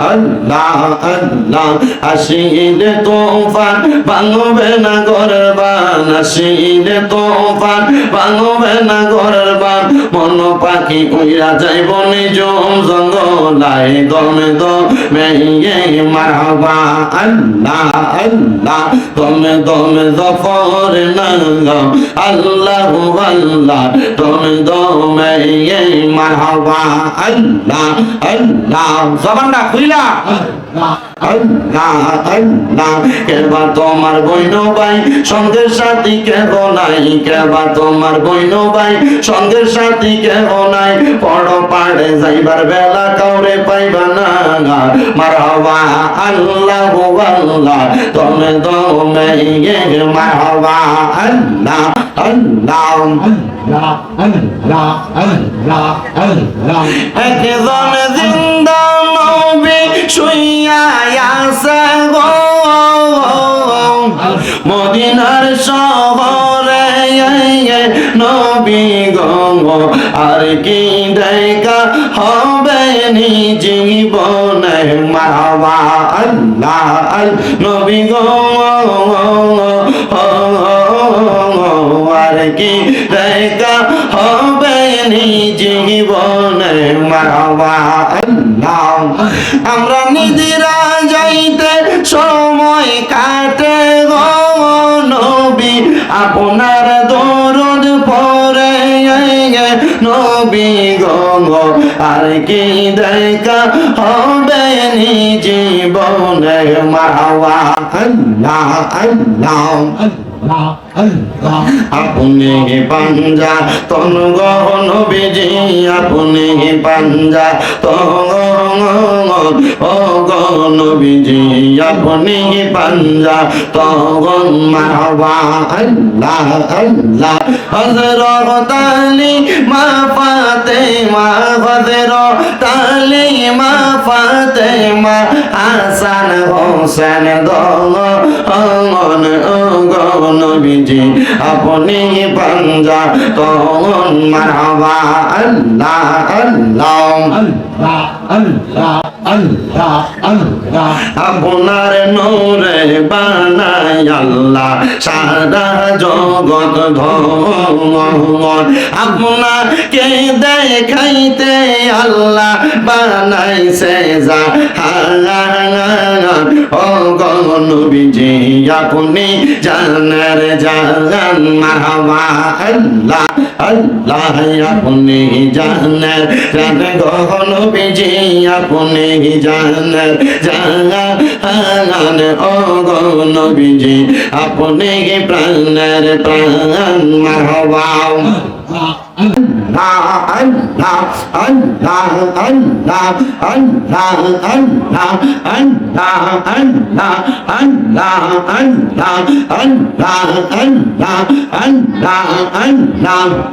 আল্লাহ আল্লাহ আসিলে তুফান ভাঙবে না ঘরের বান আসিলে তুফান ভাঙবে না ঘরের বান মন পাখি উইরা যাইব নিজম জঙ্গলাই দমে দমে মারহাবা আল্লাহ আল্লাহ দমে দমে জফর নাম আল্লাহ আল্লাহ দমে দমে মারহাবা আল্লাহ আল্লাহ জবানটা খুইলা আল্লাহ আল্লাহ কেবা তোমার বইনো ভাই সঙ্গের সাথী কেহ নাই কেবা তোমার বইনো ভাই সঙ্গের সাথী কেহ নাই পড় পাড়ে যাইবার বেলা কাউরে পাইবা না মারহাবা আল্লাহ আল্লাহ তুমি দমে মারহাবা আল্লাহ আল্লাহ আল্লাহ আল্লাহ আল্লাহ একজন জিন্দা নবী শুইয়া আছে গো মদিনার শহরে নবী গো আর কি দেখা হবে নি জীবনে মারহাবা আল্লাহ নবী গো আর কি দেখা হবে নি জীবনে মারহাবা আল্লাহ আমরা নিদিরা যাইতে সময় কাটে গো নবী আপনার দরদ পরে নবী গো আর কি দেখা হবে নি জীবনে মারহাবা আল্লাহ আল্লাহ আপনি পাঞ্জা তন গহন বিজি আপনি পাঞ্জা তন ও গহন বিজি আপনি পাঞ্জা তন মারহাবা আল্লাহ আল্লাহ হযরত আলী মা ফাতেমা হযরত আলী মা ফাতেমা হাসান হোসেন দন নবীজি আপনি পাঞ্জা তখন মারহাবা আল্লাহ আল্লাহ আল্লাহ আল্লাহ আল্লাহ আল্লাহ আপনার নূরে বানায় আল্লাহ সারা জগৎ ধন আপনাকে দেখাইতে আল্লাহ বানাইছে জাহান ও গো নবীজি আপনি জানের জান মারহাবা আল্লাহ আল্লাহ আপনি জানের জান গো নবীজি আপনি জানের জান ও গো নবীজি আপনি প্রাণের প্রাণ মারহাবা Allah Allah Allah Allah Allah Allah Allah Allah Allah Allah Allah Allah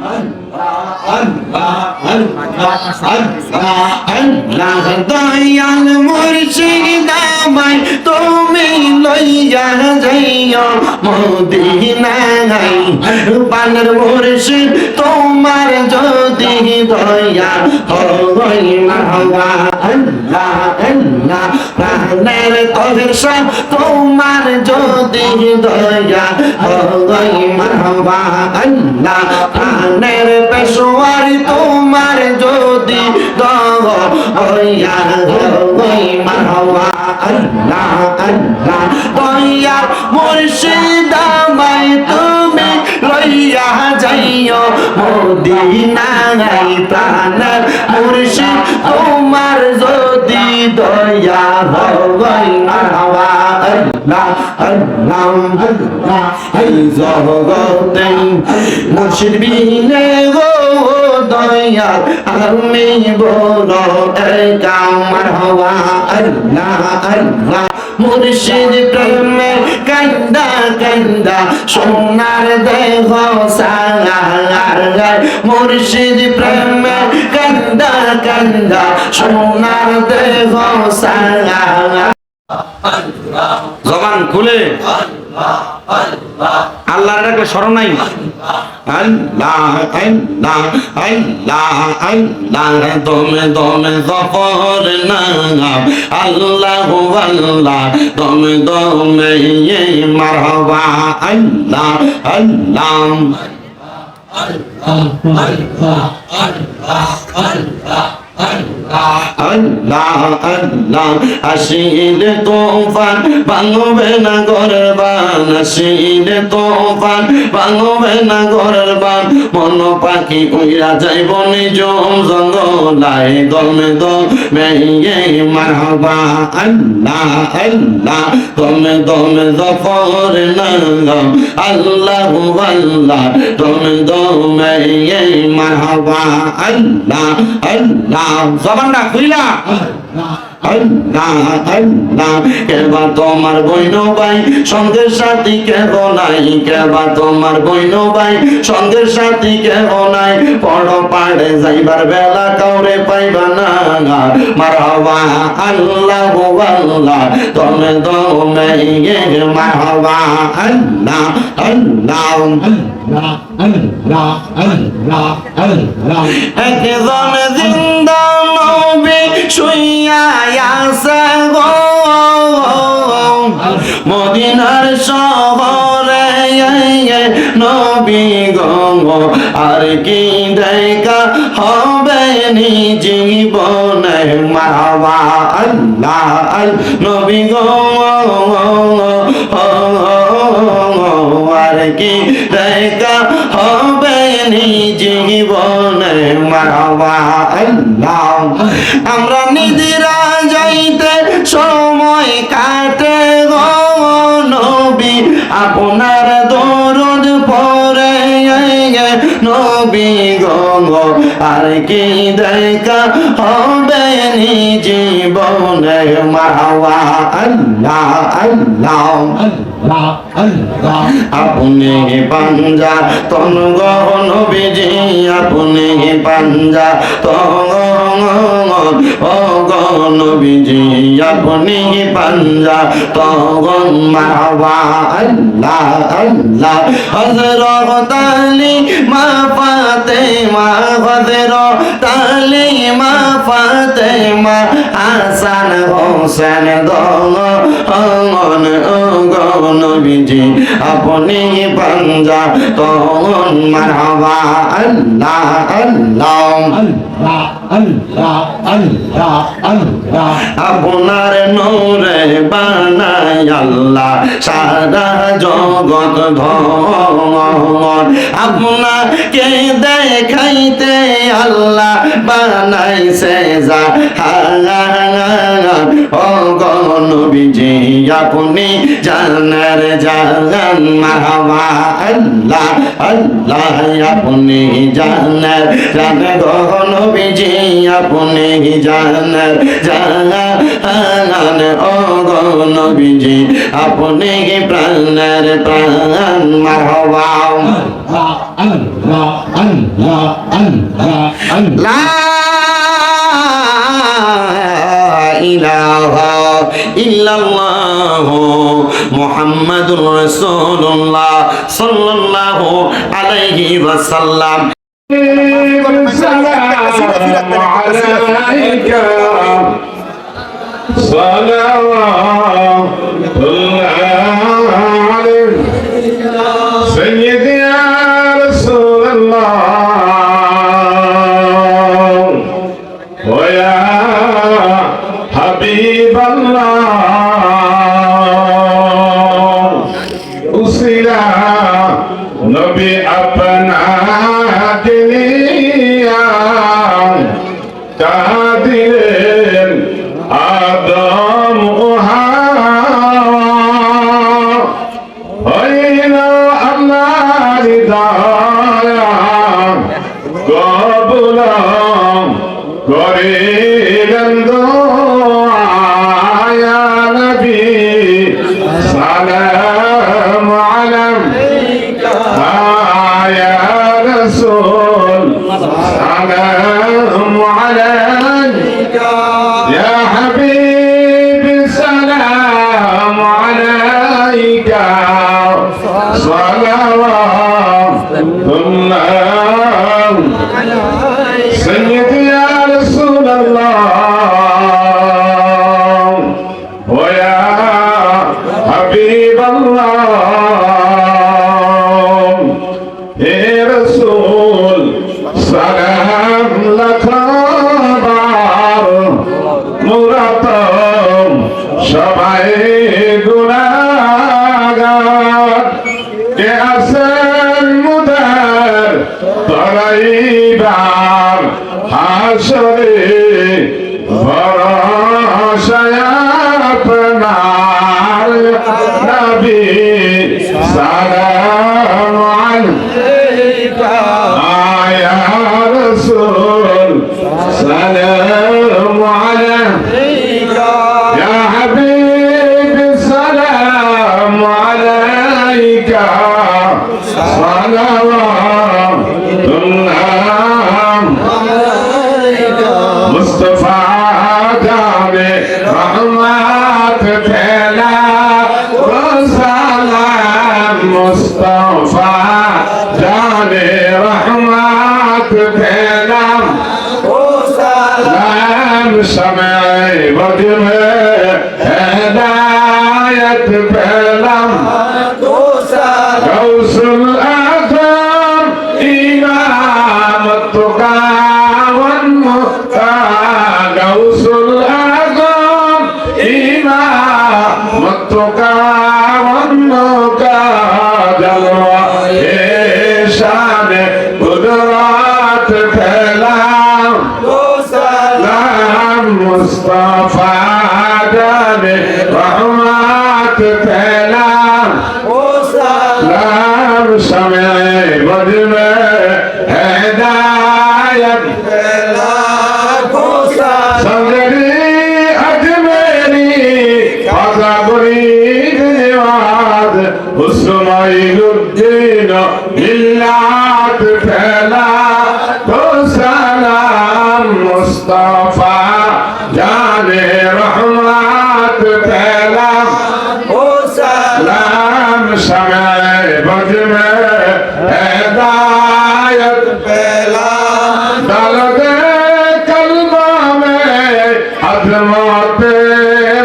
Dayal মুর্শিদ আমায় তুমি লইয়া যাইও মদিনায় বানর মুর্শিদ তোমার যদি দয়া হয় মারহাবা আল্লাহ আল্লাহ প্রাণের তহসা তোমার যদি দয়া হয় মারহাবা আল্লাহ প্রাণের পেশোয়ার তোমার যদি দয়া হয় মারহাবা আল্লাহ আল্লাহ দয়া মুর্শিদ আমায় তুমি লইয়া যাইও মদিনায় প্রাণের মুর্শিদ তোমার যদি দয়া হয় মারহাবা আল্লাহ আল্লাহ আল্লাহ এই জগতে মুর্শিদ বিনে গো দয়া আমি বলো একা মারহাবা আল্লাহ আল্লাহ মুর্শিদ প্রেমে কান্দা কান্দা সোনার দেহ সাঙ্গার মুর্শিদ প্রেমে কান্দা কান্দা সোনার দেহ সাঙ্গার জবান খুলে আল্লাহ ডাকলে স্মরণ নাই আল্লাহ আল্লাহ আল্লাহ আল্লাহ দমে দমে জফর নাম আল্লাহ আল্লাহ দমে দমে মারহাবা আল্লাহ আল্লাহ আল্লাহ আল্লাহ আসিল তোফান ভাঙবে না ঘরের বান আসিল তোফান ভাঙবে না ঘরের বান মন পাখি উইরা যাইব নিজ জঙ্গলায় দমে দমে মারহাবা আল্লাহ আল্লাহ দমে দমে জফর নাম আল্লাহ আল্লাহ দমে দমে মারহাবা আল্লাহ আল্লাহ জবানটা খুইলা আল্লাহ আল্লাহ কেবা তোমার বইন ভাই সঙ্গের সাথী কেহ নাই কেবা তোমার বইন ভাই সঙ্গের সাথী কেহ নাই পড়ো পাড়ে যাইবার বেলা কাউরে পাইবা না মারহাবা আল্লাহ আল্লাহ তুমি দমে মারহাবা আল্লাহ আল্লাহ আল্লাহ আল্লাহ আল্লাহ একজন জিন্দা নবী শুইয়া আছে গো মদিনার শহরে নবী গো আর কি দেখা হবে নি জীবনে মারহাবা আল্লাহ নবী গো আর কি দেখা হবে নি জীবনে মারহাবা আল্লাহ আমরা নিদিরা যাইতে সময় কাটে গো নবী আপনার দরদ পরে নবী গো আর কি দেখা হবে নি জীবনে মারহাবা আল্লাহ আল্লাহ আল্লাহ আল্লাহ আপনি পাঞ্জা তন গো নবীজি আপনি পাঞ্জা তন ও গো নবীজি আপনি পাঞ্জা তন মারহাবা আল্লাহ আল্লাহ হযরত আলী মা ফাতেমা হযরত আলী মা ফাতেমা হাসান হোসেন দন ও গো নবীজি আপনি পাঞ্জা তন মারহাবা আল্লাহ আল্লাহ আল্লাহ আল্লাহ আল্লাহ আল্লাহ আপনার নূরে বানাই আল্লাহ সারা জগৎ ধন আপনাকে দেখাইতে আল্লাহ বানাইছে জাহান ও গো নবীজি আপনি জানের জান মারহাবা আল্লাহ আল্লাহ আপনি জানের জান গো নবীজি আপনি জানের জান ও গো নবীজি আপনি প্রাণের প্রাণ মারহাবা আল্লাহ আল্লাহ আল্লাহ আল্লাহ ইলাহা ইল্লাল্লাহ মুহাম্মাদুর রাসূলুল্লাহ সাল্লাল্লাহু আলাইহি ওয়াসাল্লাম সালামু আলাইকা সালাওয়াতুল্লাহ আলাইকা সাইয়্যিদি ইয়া রাসূলুল্লাহ ওয়া ইয়া হাবিবাল্লাহ উসিলা নবী আপনা দিলিয়া কাদিরেন আদম হইল আমার দয়া কবুল করিলেন দোয়া নবী সালাম আলাইকা ইয়া রাসূল সালাম আলাইকা ইয়া হাবিব সবাই গুনাহগার কে আছেন মুদের তরাইবার হাসরে ভরসায় আপনার নবী সালাম আলাইকা ইয়া রাসূল সালাম আলাইকা ইয়া হাবিব সালাম আলাইকা সালাওয়াতুল্লাহ মুস্তাফা জানে রহমত ফেলা সালাম মুস্তাফা জানে রহমত ফেলা সালাম समय वजह हिदायत फैलम गौसुल आज़म इमाम तुकावन मुक्ता गौसुल आज़म इमाम तुकावन मुक्ता जलवा शान कुदरत फैलाम मुस्तफा जाने रहमत फैला सलाम समय बजमे हिदायत फैला संगरी अजमेरी खाजा गुरीद निवाज हुस्माइनुद्दीन मिल्लात फैला तो सलाम मुस्तफा जाने रहमत फैला सलाम समय बजमे हिदायत फैला दर्द कल्बा में अज़मत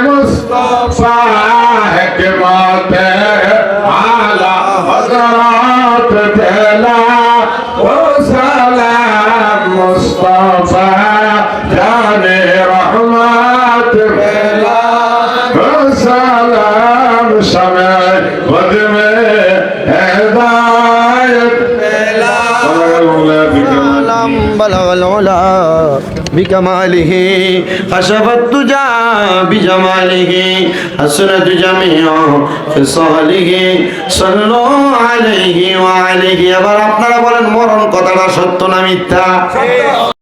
मुस्तफा हिकमत आला हज़रत फैला सलाम मुस्तफा जाने रहमत फैला सलाम समय बद में हिदायत फैला بلغ العلا بكماله خشف الدجى بجماله حسنت جميع خصاله صلوا عليه وعليه এবার আপনারা বলেন মরণ কথাটা সত্য না মিথ্যা?